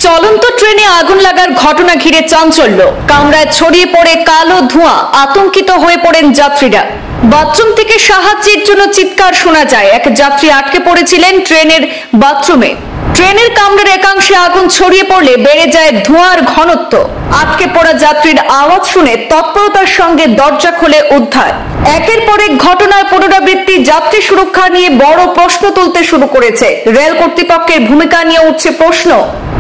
চলন্ত ট্রেনে আগুন লাগার ঘটনা ঘিরে চাঞ্চল্য, কামরায় ছড়িয়ে পড়ে কালো ধোঁয়া, আতঙ্কিত হয়ে পড়েন যাত্রীরা। বাথরুম থেকে সাহায্যের জন্য চিৎকার শোনা যায়। এক যাত্রী আটকে পড়েছিলেন ট্রেনের বাথরুমে। ট্রেনের কামরার একাংশে আগুন ছড়িয়ে পড়লে বেড়ে যায় ধোঁয়ার ঘনত্ব। আটকে পড়া যাত্রীর আওয়াজ শুনে তৎপরতার সঙ্গে দরজা খুলে উদ্ধার। একের পর এক ঘটনার পুনরাবৃত্তি যাত্রী সুরক্ষা নিয়ে বড় প্রশ্ন তুলতে শুরু করেছে। রেল কর্তৃপক্ষের ভূমিকা নিয়ে উঠছে প্রশ্ন।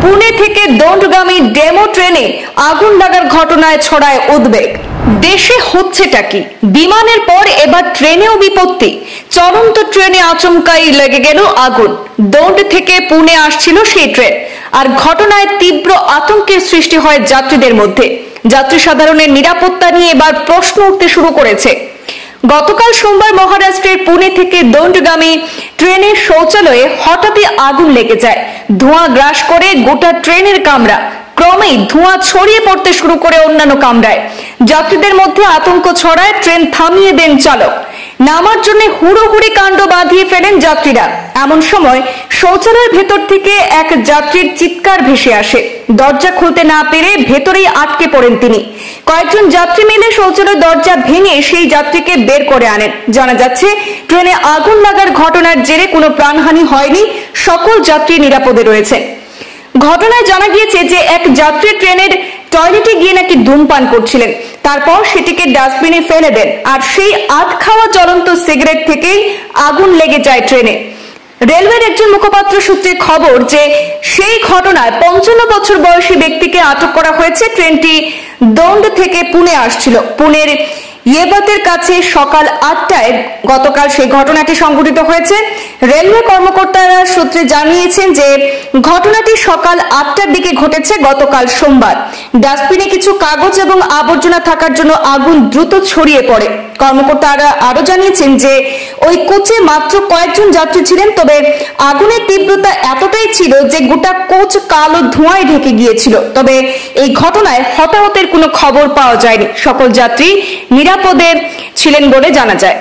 পুনে থেকে দণ্ডগামী ডেমো ট্রেনে আগুন লাগার ঘটনায় ছড়ায় উদ্বেগ। দেশে হচ্ছেটা কি? বিমানের পর এবার ট্রেনেও বিপত্তি। চলন্ত ট্রেনে আচমকাই লেগে গেল আগুন। দণ্ড থেকে পুনে আসছিল সেই ট্রেন, আর ঘটনায় তীব্র আতঙ্কের সৃষ্টি হয় যাত্রীদের মধ্যে। যাত্রী সাধারণের নিরাপত্তা নিয়ে এবার প্রশ্ন উঠতে শুরু করেছে। গতকাল সোমবার মহারাষ্ট্রের পুনে থেকে দণ্ডগামী ট্রেনের শৌচালয়ে হঠাৎই আগুন লেগে যায়। ধোঁয়া গ্রাস করে গোটা ট্রেনের কামরা। ক্রমেই ধোঁয়া ছড়িয়ে পড়তে শুরু করে অন্যান্য কামরায়। যাত্রীদের মধ্যে আতঙ্ক ছড়ায়। ট্রেন থামিয়ে দেন চালক। নামার জন্য হুড়োহুড়ি কাণ্ড বাঁধিয়ে ফেলেন যাত্রীরা। এমন সময় শৌচালয়ের ভেতর থেকে এক যাত্রীর চিৎকার ভেসে আসে। দরজা খুলতে না পেরে ভেতরেই আটকে পড়েন তিনি। কয়েকজন যাত্রী মিলে শৌচালয়ের দরজা ভেঙে সেই যাত্রীকে বের করে আনেন। জানা যাচ্ছে, ট্রেনে আগুন লাগার ঘটনার জেরে কোনো প্রাণহানি হয়নি। সকল যাত্রী নিরাপদে রয়েছে। ঘটনায় জানা গিয়েছে যে এক যাত্রী ট্রেনের টয়লেটে গিয়ে নাকি ধূমপান করছিলেন। তারপর সেটিকে ডাস্টবিনে ফেলে দেন, আর সেই আধ খাওয়া জ্বলন্ত সিগারেট থেকেই আগুন লেগে যায় ট্রেনে। রেলওয়ের একজন মুখপাত্র সূত্রে খবর যে সেই ঘটনায় 55 বছর বয়সী ব্যক্তিকে আটক করা হয়েছে। ট্রেনটি দণ্ড থেকে পুনে আসছিল। পুনের ইয়েবাতের কাছে সকাল 8টায় গতকাল সেই ঘটনাটি সংঘটিত হয়েছে। রেলওয়ে কর্মকর্তারা সূত্রে জানিয়েছেন যে ঘটনাটি সকাল 8টার দিকে ঘটেছে গতকাল সোমবার। ডাস্টবিনে কিছু কাগজ এবং আবর্জনা থাকার জন্য আগুন দ্রুত ছড়িয়ে পড়ে। কর্মকর্তারা আরো জানিয়েছেন যে ওই কোচে মাত্র কয়েকজন যাত্রী ছিলেন, তবে আগুনের তীব্রতা এতটাই ছিল যে গোটা কোচ কালো ধোঁয়ায় ঢেকে গিয়েছিল। তবে এই ঘটনায় হতাহতের কোনো খবর পাওয়া যায়নি। সকল যাত্রী নিরাপদে ছিলেন বলে জানা যায়।